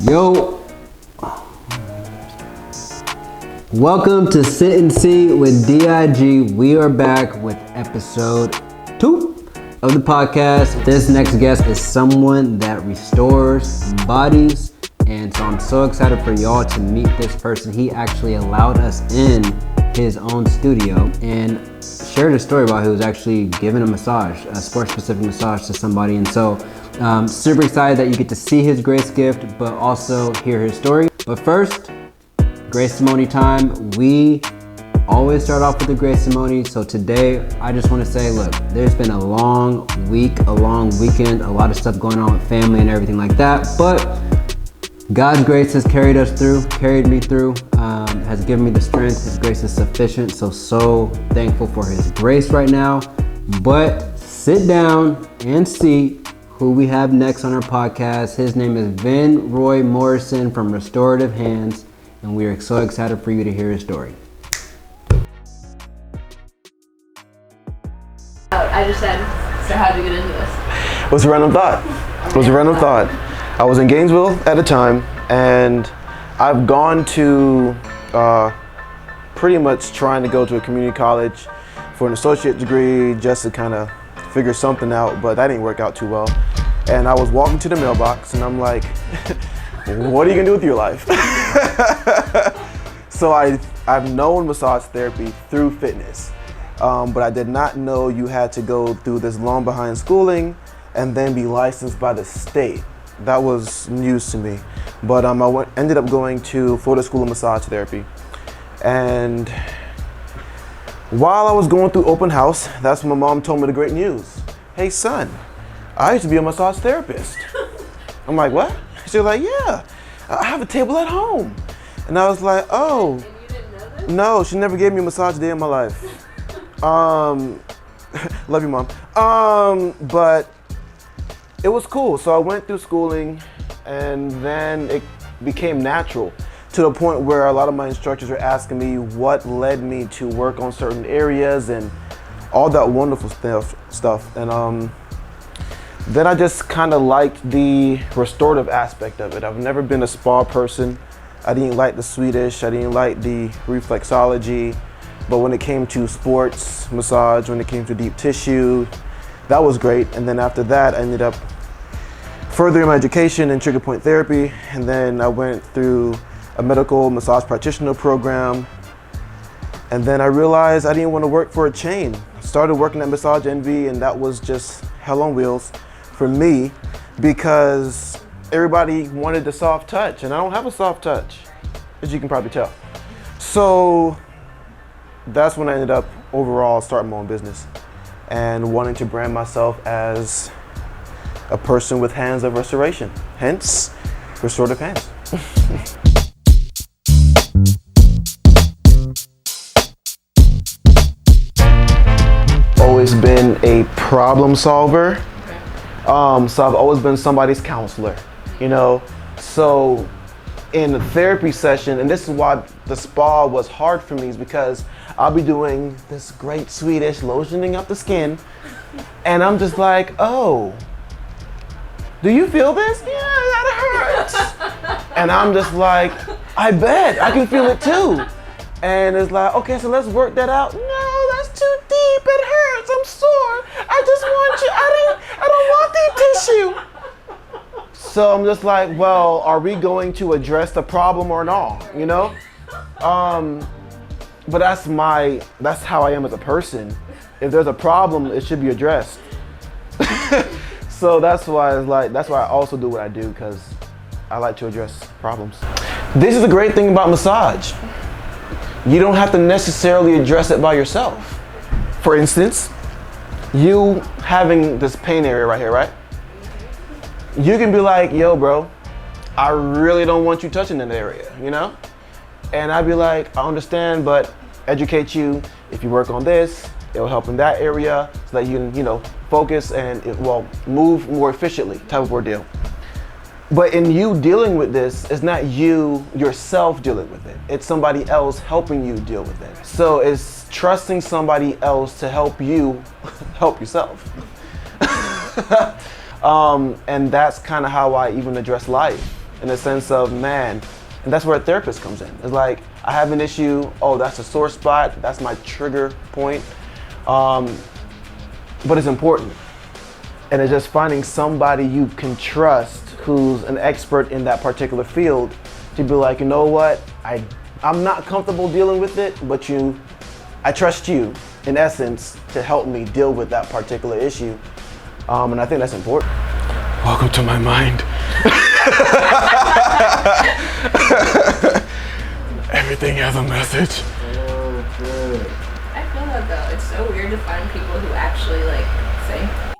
Yo, welcome to Sit and See with DIG. We are back with episode 2 of the podcast. This next guest is someone that restores bodies, and so I'm so excited for y'all to meet this person. He actually allowed us in his own studio and shared a story about he was actually giving a massage, a sport-specific massage to somebody, and so super excited that you get to see his grace gift, but also hear his story. But first, grace testimony time. We always start off with the grace testimony. So today, I just want to say, look, there's been a long week, a long weekend, a lot of stuff going on with family and everything like that. But God's grace has carried us through, carried me through, has given me the strength. His grace is sufficient. So thankful for his grace right now. But sit down and see who we have next on our podcast. His name is Vinroy Morrison from Restorative Hands, and we are so excited for you to hear his story. I just said, so how'd you get into this? It was a random thought. I was in Gainesville at the time, and I've gone to pretty much trying to go to a community college for an associate degree just to kind of figure something out, but that didn't work out too well. And I was walking to the mailbox and I'm like, what are you gonna do with your life? So I've known massage therapy through fitness, but I did not know you had to go through this long behind schooling and then be licensed by the state. That was news to me. But ended up going to Florida School of Massage Therapy. And while I was going through open house, that's when my mom told me the great news. Hey son, I used to be a massage therapist. I'm like, what? She's like, yeah, I have a table at home. And I was like, oh. And you didn't know this? No, she never gave me a massage a day in my life. Love you, mom. But it was cool. So I went through schooling, and then it became natural to the point where a lot of my instructors were asking me what led me to work on certain areas and all that wonderful stuff. And then I just kind of liked the restorative aspect of it. I've never been a spa person. I didn't like the Swedish. I didn't like the reflexology. But when it came to sports massage, when it came to deep tissue, that was great. And then after that, I ended up furthering my education in trigger point therapy. And then I went through a medical massage practitioner program. And then I realized I didn't want to work for a chain. I started working at Massage Envy, and that was just hell on wheels for me because everybody wanted the soft touch, and I don't have a soft touch, as you can probably tell. So that's when I ended up overall starting my own business and wanting to brand myself as a person with hands of restoration, hence Restorative Hands. Always been a problem solver. So I've always been somebody's counselor, you know? So in a therapy session, and this is why the spa was hard for me, is because I'll be doing this great Swedish lotioning up the skin, and I'm just like, oh, do you feel this? Yeah, that hurts. And I'm just like, I bet, I can feel it too. And it's like, okay, so let's work that out. No, that's too deep, it hurts, I'm sore. I just want you, I don't want deep tissue. So I'm just like, well, are we going to address the problem or not, you know? But that's how I am as a person. If there's a problem, it should be addressed. So that's why I also do what I do, because I like to address problems. This is the great thing about massage. You don't have to necessarily address it by yourself. For instance, you having this pain area right here, right? You can be like, yo, bro, I really don't want you touching that area, you know? And I'd be like, I understand, but educate you. If you work on this, it'll help in that area so that you can, focus and it will move more efficiently, type of ordeal. But in you dealing with this, it's not you yourself dealing with it. It's somebody else helping you deal with it. So it's trusting somebody else to help you help yourself. And that's kind of how I even address life. in the sense of, man, and that's where a therapist comes in. It's like, I have an issue, oh, that's a sore spot, that's my trigger point, but it's important. And it's just finding somebody you can trust who's an expert in that particular field to be like, you know what, I'm not comfortable dealing with it, but I trust you, in essence, to help me deal with that particular issue. And I think that's important. Welcome to my mind. Everything has a message. I feel that though. It's so weird to find people who actually like think